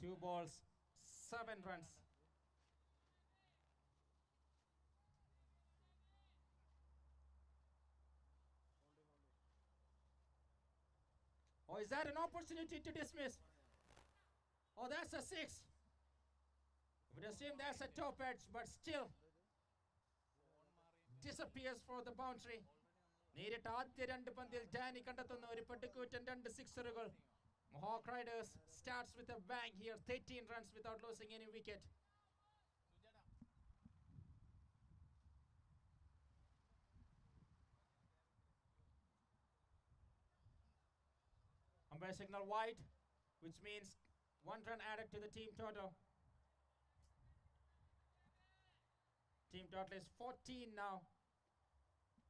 2 balls, 7 runs. Oh, is that an opportunity to dismiss? Oh, that's a 6. We assume that's a top edge, but still disappears for the boundary. നേരിട്ട് ആദ്യ 2 പന്തിൽ Dani കണ്ടെത്തുന്ന ഒരു പട്ടുകൂറ്റൻ 2 സിക്സറുകൾ. Mohawk Riders starts with a bang here, 13 runs without losing any wicket. Umpire signal wide, which means 1 run added to the team total. Team total is 14 now.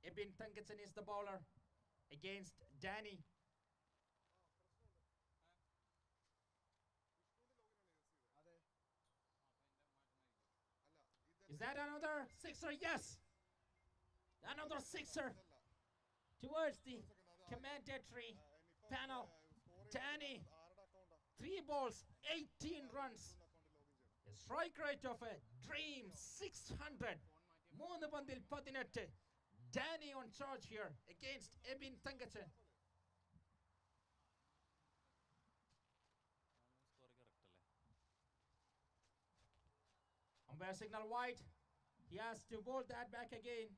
Ebin Thangatson is the bowler against Danny. Is that another sixer? Yes! Another sixer towards the commendatory panel. Danny, 3 balls, 18 runs. A strike rate of a dream, 600. 3 പന്തിൽ 18. Danny on charge here against Ebin Thangatson. Umpire signal wide. He has to bowl that back again.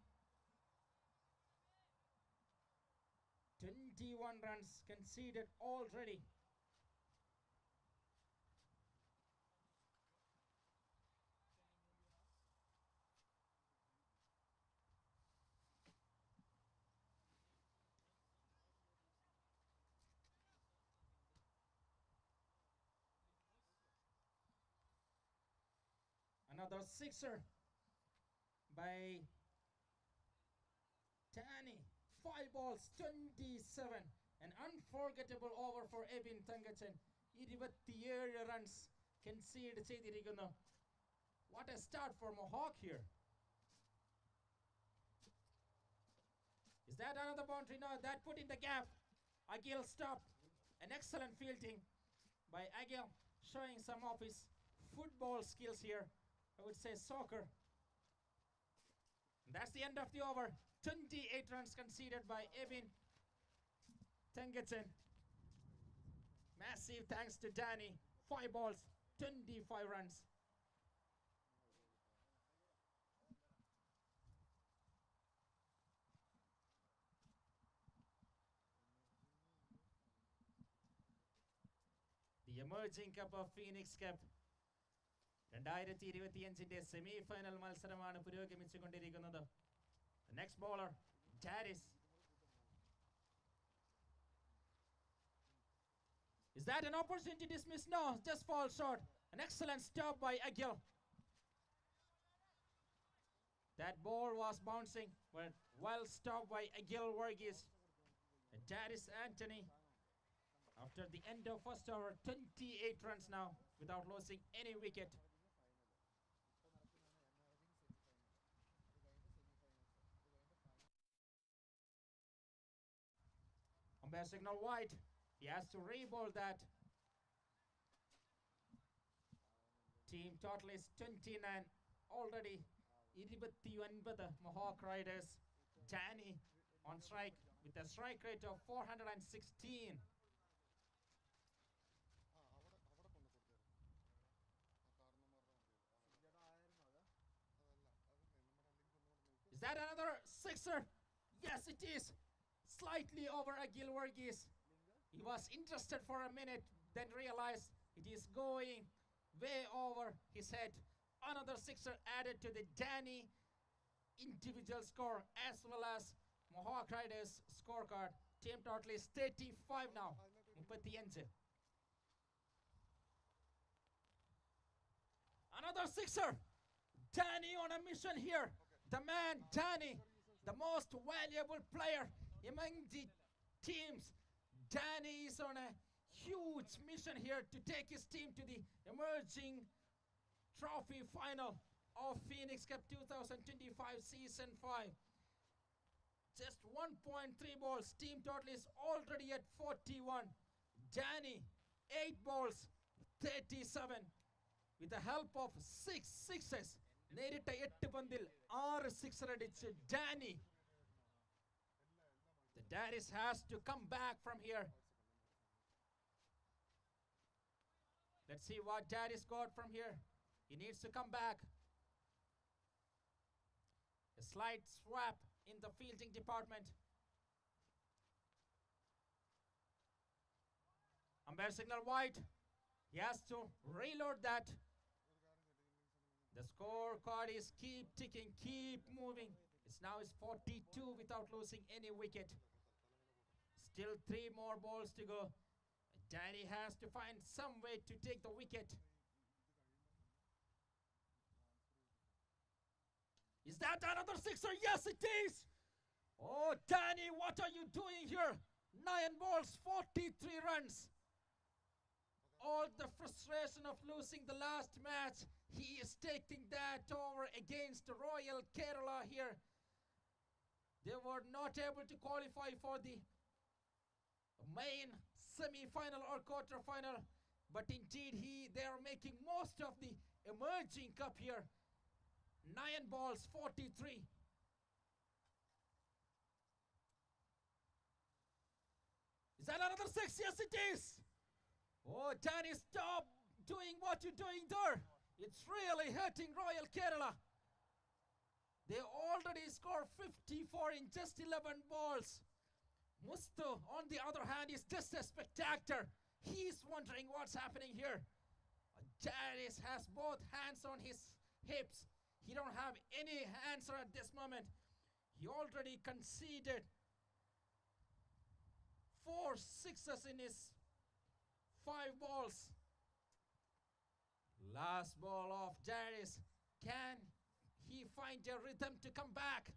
21 runs conceded already. Another sixer by Danny. 5 balls, 27. An unforgettable over for Ebin Thangatson. 27 runs conceded ചെയ്തിരിക്കുന്നു. What a start for Mohawk here. Is that another boundary? No, that put in the gap. Agil stopped. An excellent fielding by Agil, showing some of his football skills here. I would say soccer. And that's the end of the over. 28 runs conceded by Ebin Thangatson. Massive thanks to Danny. 5 balls, 25 runs. The emerging cup of Phoenix Cup. 2025 semi-final മത്സരമാണ് പുരോഗമിച്ചുകൊണ്ടിരിക്കുന്നത്. The next bowler, Darius. Is that an opportunity to dismiss? No, just falls short. An excellent stop by Agil. That ball was bouncing, but well stopped by Agil Varghese. And Darius Anthony, after the end of first over, 28 runs now without losing any wicket. Umpire signal wide. He has to re-bowl that. Team total is 29 already. 29 Mohawk Riders. Danny on strike with a strike rate of 416. Is that another sixer? Yes, it is. Slightly over Agil Varghese. He was interested for a minute, then realized it is going way over his head. Another sixer added to the Danny individual score as well as Mohawk Riders scorecard. Team total is 35 now. 35. Another sixer. Danny on a mission here. The man Danny, the most valuable player among the teams. Danny is on a huge mission here to take his team to the emerging trophy final of Phoenix Cup 2025 season 5. Just 1.3 balls. Team total is already at 41. Danny, 8 balls, 37 with the help of 6 sixes. നേരിട്ട 8 പന്തിൽ 6 sixer അടിച്ച് Danny. The Darius has to come back from here. Let's see what Darius got from here. He needs to come back. A slight swap in the fielding department. Umpire signal white. He has to reload that. The scorecard is keep ticking, keep moving. It's now 42 without losing any wicket. Still 3 more balls to go. Danny has to find some way to take the wicket. Is that another sixer? Yes, it is. Oh, Danny, what are you doing here? 9 balls, 43 runs. All the frustration of losing the last match, he is taking that over against Royal Kerala here. They were not able to qualify for the main semi-final or quarter-final, but indeed they are making most of the emerging cup here. 9 balls, 43. Is that another 6? Yes, it is. Oh, Danny, stop doing what you're doing there. It's really hurting Royal Kerala. They already scored 54 in just 11 balls. Mustu, on the other hand, is just a spectator. He's wondering what's happening here. Darius has both hands on his hips. He don't have any answer at this moment. He already conceded 4 sixes in his 5 balls. Last ball of Darius. Can he find a rhythm to come back?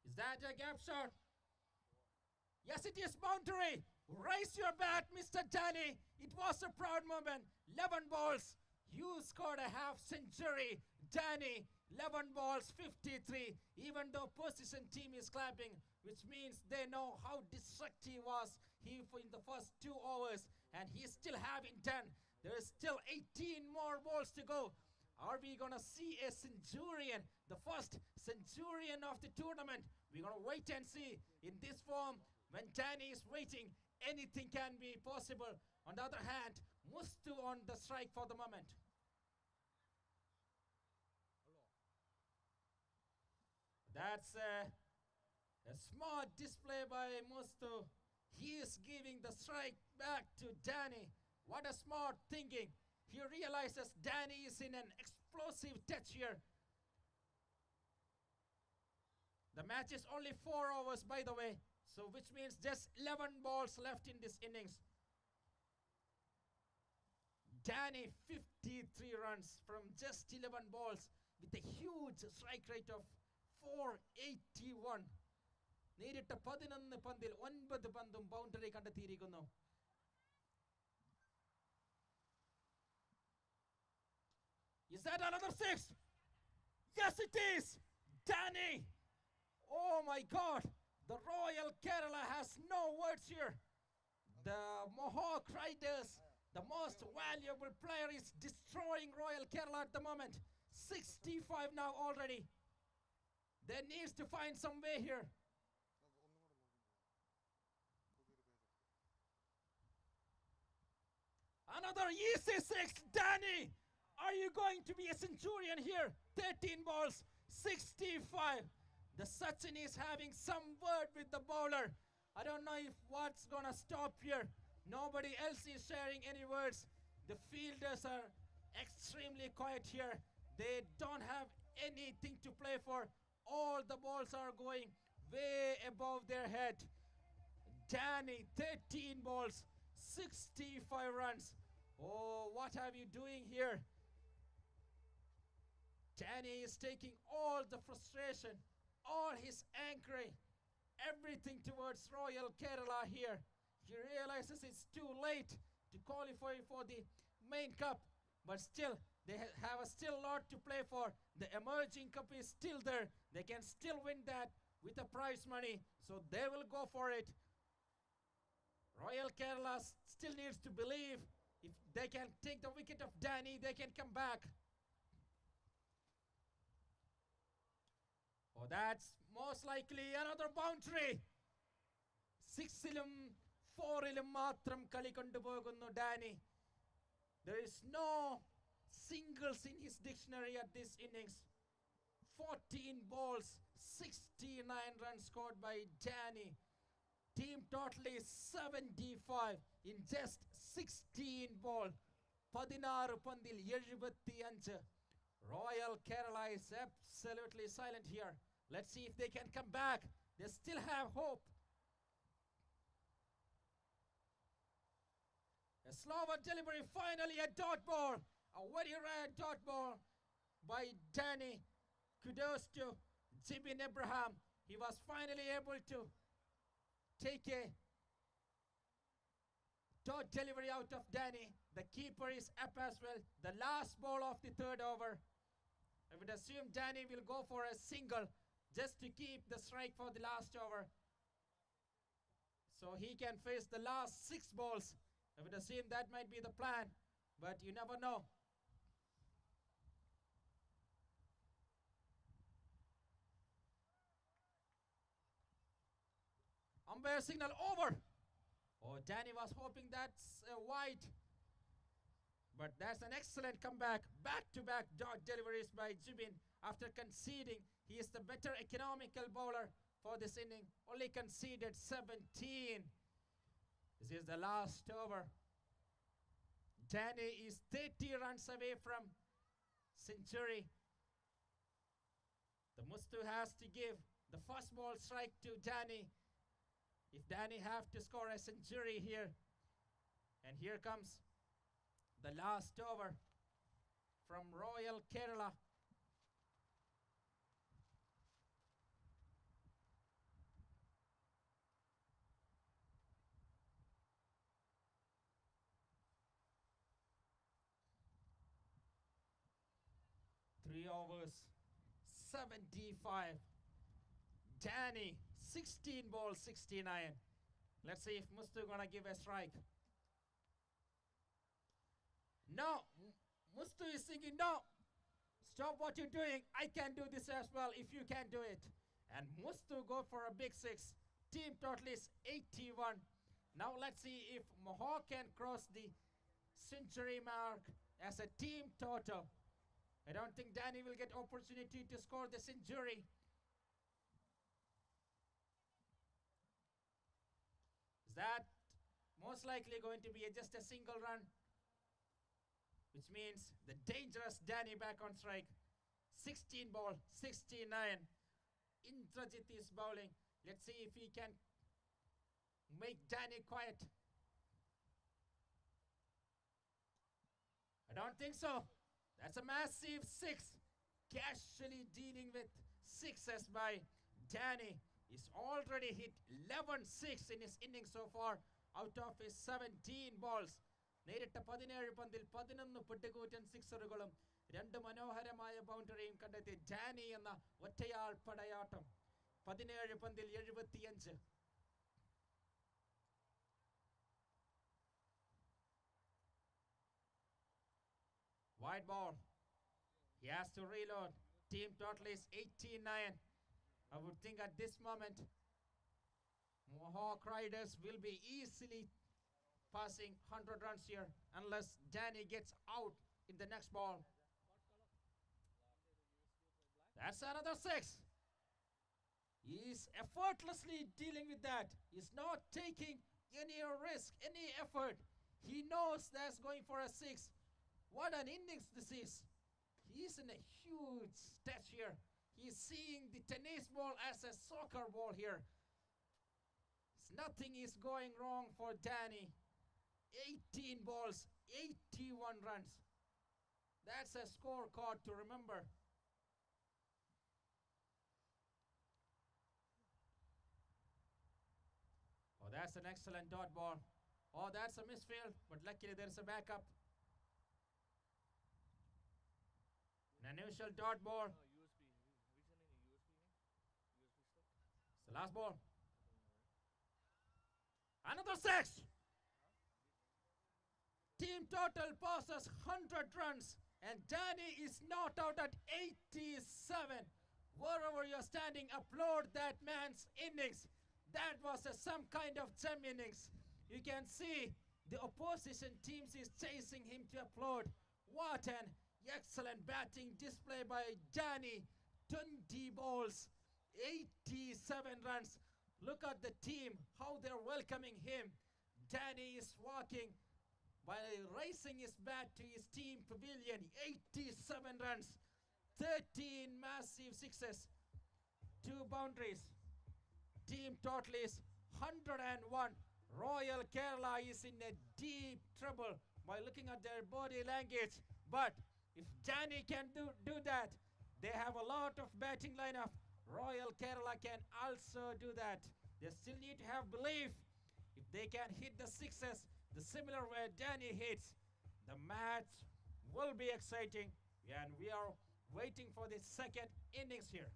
Is that a gap shot? Yes, it is boundary. Raise your bat, Mr. Danny. It was a proud moment. 11 balls. You scored a half century. Danny, 11 balls, 53. Even though opposition team is clapping, which means they know how destructive was he in the first 2 overs. And he still haven't done. There is still 18 more balls to go. Are we going to see a centurion? The first centurion of the tournament. We're going to wait and see. In this form, when Danny is waiting, anything can be possible. On the other hand, Mustu on the strike for the moment. That's a smart display by Mustu. He is giving the strike back to Danny. What a smart thinking. He realizes Danny is in an explosive touch here. The match is only 4 overs, by the way. So which means just 11 balls left in this innings. Danny 53 runs from just 11 balls with a huge strike rate of 481. നേരിട്ട 11 പന്തിൽ 9 പന്തും boundary കണ്ടെത്തിയിരിക്കുന്നു. Is that another 6? Yes, it is. Danny. Oh my God. The Royal Kerala has no words here. The Mohawk Riders, the most valuable player, is destroying Royal Kerala at the moment. 65 now already. There needs to find some way here. Another easy 6. Danny, are you going to be a centurion here? 13 balls, 65. The Sachin is having some word with the bowler. I don't know if what's gonna stop here. Nobody else is sharing any words. The fielders are extremely quiet here. They don't have anything to play for. All the balls are going way above their head. Danny, 13 balls, 65 runs. Oh, what are you doing here? Danny is taking all the frustration, all his angry, everything towards Royal Kerala here. He realizes it's too late to qualify for the main cup, but still, they have a still lot to play for. The emerging cup is still there. They can still win that with the prize money, so they will go for it. Royal Kerala still needs to believe if they can take the wicket of Danny, they can come back. Oh, that's most likely another boundary. 6-ilum 4-ilum matram കളി കൊണ്ടുപോകുന്നു Danny. There is no singles in his dictionary at this innings. 14 balls, 69 runs scored by Danny. Team total is 75 in just 16 ball. 16 പന്തിൽ 75. Royal Kerala is absolutely silent here. Let's see if they can come back. They still have hope. A slower delivery, finally a dot ball. A very rare dot ball by Danny. Kudos to Jibin Abraham. He was finally able to take a dot delivery out of Danny. The keeper is up as well. The last ball of the third over. I would assume Danny will go for a single just to keep the strike for the last over, so he can face the last 6 balls. I would assume that might be the plan, but you never know. Umpire signal over. Oh, Danny was hoping that's a wide, but that's an excellent comeback. Back-to-back dot deliveries by Jibin after conceding. He is the better economical bowler for this inning. Only conceded 17. This is the last over. Danny is 30 runs away from century. The Mustu has to give the first ball strike to Danny if Danny have to score a century here. And here comes the last over from Royal Kerala. Three overs, 75. Danny, 16 balls, 69. Let's see if Mustu gonna give a strike. No, Mustu is thinking, no, stop what you're doing. I can do this as well if you can do it. And Mustu go for a big 6. Team total is 81. Now let's see if MOHAWK can cross the century mark as a team total. I don't think Danny will get opportunity to score the century. Is that most likely going to be just a single run? Which means the dangerous Danny back on strike. 16 ball, 69. Indrajit is bowling. Let's see if he can make Danny quiet. I don't think so. That's a massive 6. Casually dealing with 6s by Danny. He's already hit 11-6 in his innings so far out of his 17 balls. നേരിട്ട 17 പന്തിൽ 11 പിട്ടുകൂറ്റൻ സിക്സറുകളും 2 മനോഹരമായ ബൗണ്ടറിയും കണ്ടെത്തി Dani എന്ന ഒറ്റയാൾ പടയാട്ടം. 17 പന്തിൽ 75. Wide ball. He has to reload. Team total is 89. I would think at this moment, MOHAWK Riders will be easily passing 100 runs here unless Danny gets out in the next ball. That's another 6. He's effortlessly dealing with that. He's not taking any risk, any effort. He knows that's going for a 6. What an innings this is. He's in a huge stretch here. He's seeing the tennis ball as a soccer ball here. Nothing is going wrong for Danny. 18 balls, 81 runs. That's a scorecard to remember. Oh, that's an excellent dot ball. Oh, that's a misfield, but luckily there's a backup. An unusual dot ball. It's the last ball. Another six. Team total passes 100 runs, and Danny is not out at 87. Wherever you're standing, applaud that man's innings. That was some kind of gem innings. You can see the opposition teams is chasing him to applaud. What an excellent batting display by Danny. 20 balls, 87 runs. Look at the team, how they're welcoming him. Danny is walking by raising his bat to his team pavilion. 87 runs, 13 massive sixes, 2 boundaries. Team total is 101. Royal Kerala is in a deep trouble by looking at their body language. But if Danny can do that, they have a lot of batting lineup. Royal Kerala can also do that. They still need to have belief. If they can hit the sixes, the similar way Danny hits, the match will be exciting. And we are waiting for the second innings here.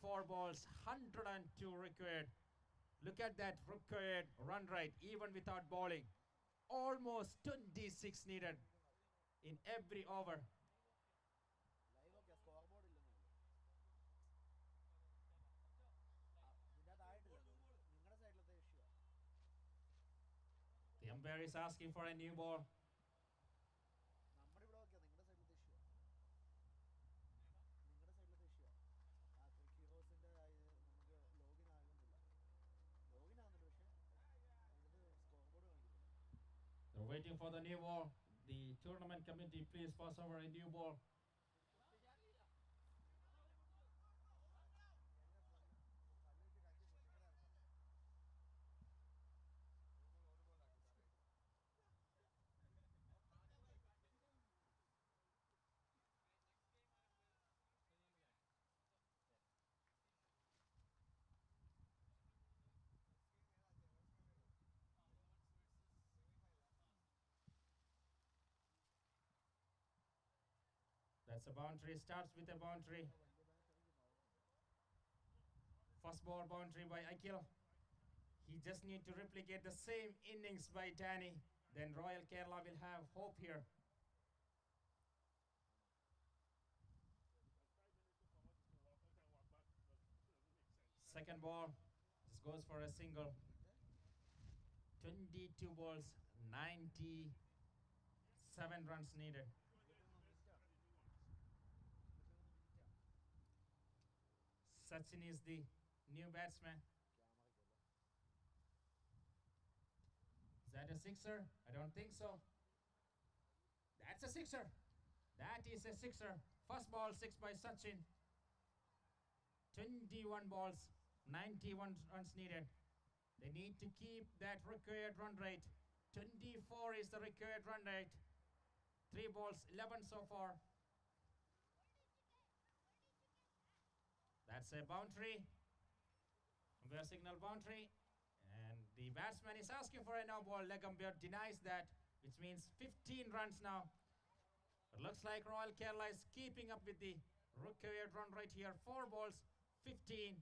Four balls, 102 required. Look at that required run rate, even without bowling. Almost 26 needed in every over. The umpire is asking for a new ball. They're waiting for the new ball. The tournament committee, please pass over a new ball. That's a boundary, starts with a boundary. First ball boundary by Akhil. He just need to replicate the same innings by Danny. Then Royal Kerala will have hope here. Second ball, just goes for a single. 22 balls, 97 runs needed. Sachin is the new batsman. Is that a sixer? I don't think so. That's a sixer. That is a sixer. First ball, 6 by Sachin. 21 balls, 91 runs needed. They need to keep that required run rate. 24 is the required run rate. 3 balls, 11 so far. That's a boundary. Umpire signal boundary. And the batsman is asking for a no ball. Leg umpire denies that, which means 15 runs now. It looks like Royal Kerala is keeping up with the required run rate here. 4 balls, 15.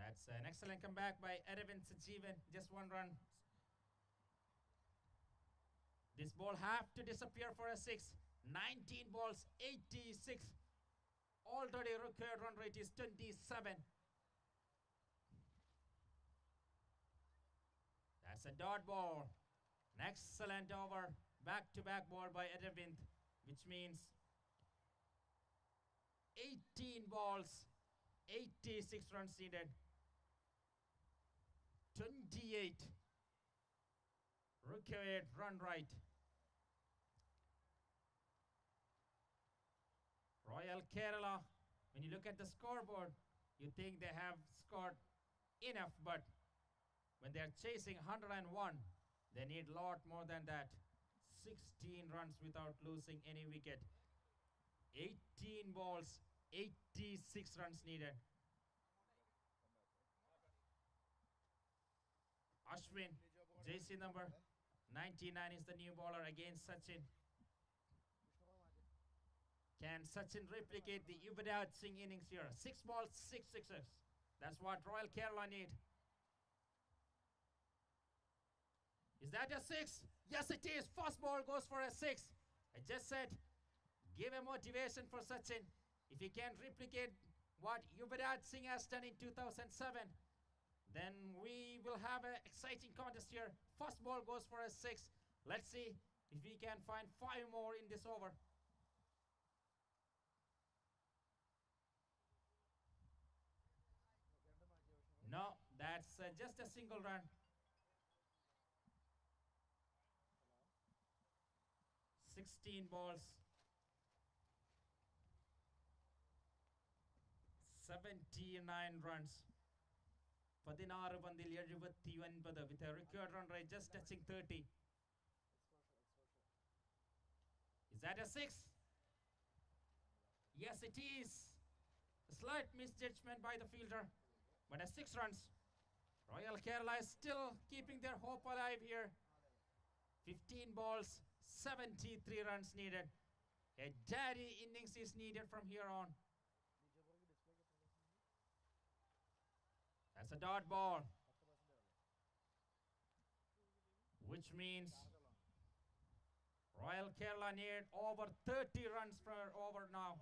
That's an excellent comeback by Aravind Sajeevan. Just 1 run. This ball have to disappear for a 6. 19 balls, 86. Already required run rate is 27. That's a dot ball. An excellent over. Back-to-back ball by Aravind, which means 18 balls, 86 runs needed. 28 required run rate. Royal Kerala, when you look at the scoreboard, you think they have scored enough, but when they're chasing 101, they need a lot more than that. 16 runs without losing any wicket. 18 balls, 86 runs needed. Ashwin, JC number 99 is the new bowler against Sachin. Can Sachin replicate the Yuvraj Singh innings here? 6 balls, 6 sixes. That's what Royal Kerala need. Is that a 6? Yes, it is. First ball goes for a 6. I just said, give a motivation for Sachin. If he can replicate what Yuvraj Singh has done in 2007, then we will have an exciting contest here. First ball goes for a 6. Let's see if we can find 5 more in this over. No, that's just a single run. 16 balls. 79 runs. 16 പന്തിൽ 79 with a required run rate just touching 30. Is that a 6? Yes, it is. A slight misjudgment by the fielder, but a 6 runs. Royal Kerala is still keeping their hope alive here. 15 balls, 73 runs needed. A daddy innings is needed from here on. That's a dot ball, which means Royal Kerala need over 30 runs per over now.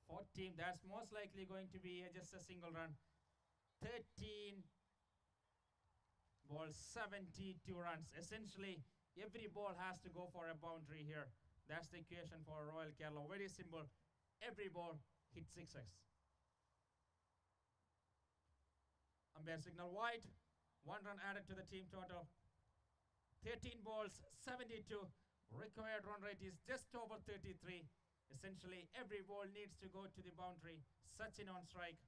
14, that's most likely going to be just a single run. 13 balls, 72 runs. Essentially, every ball has to go for a boundary here. That's the equation for Royal Kerala. Very simple. Every ball hits 6x. Umpire signal wide. 1 run added to the team total. 13 balls, 72. Required run rate is just over 33. Essentially, every ball needs to go to the boundary. Sachin on strike.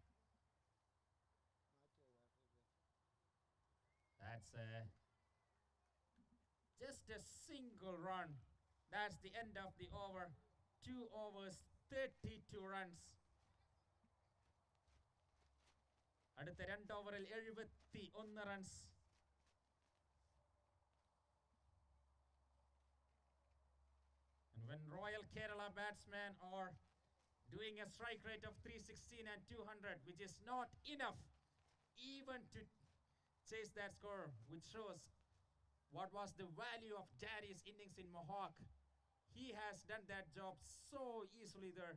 That's just a single run. That's the end of the over. 2 overs, 32 runs. അടുത്ത 2 ഓവറിൽ 71 runs. And when Royal Kerala batsmen are doing a strike rate of 316 and 200, which is not enough even to chase that score, which shows what was the value of Daddy's innings in MOHAWK. He has done that job so easily there.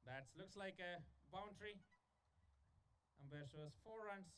That looks like a boundary. Umpire shows 4 runs.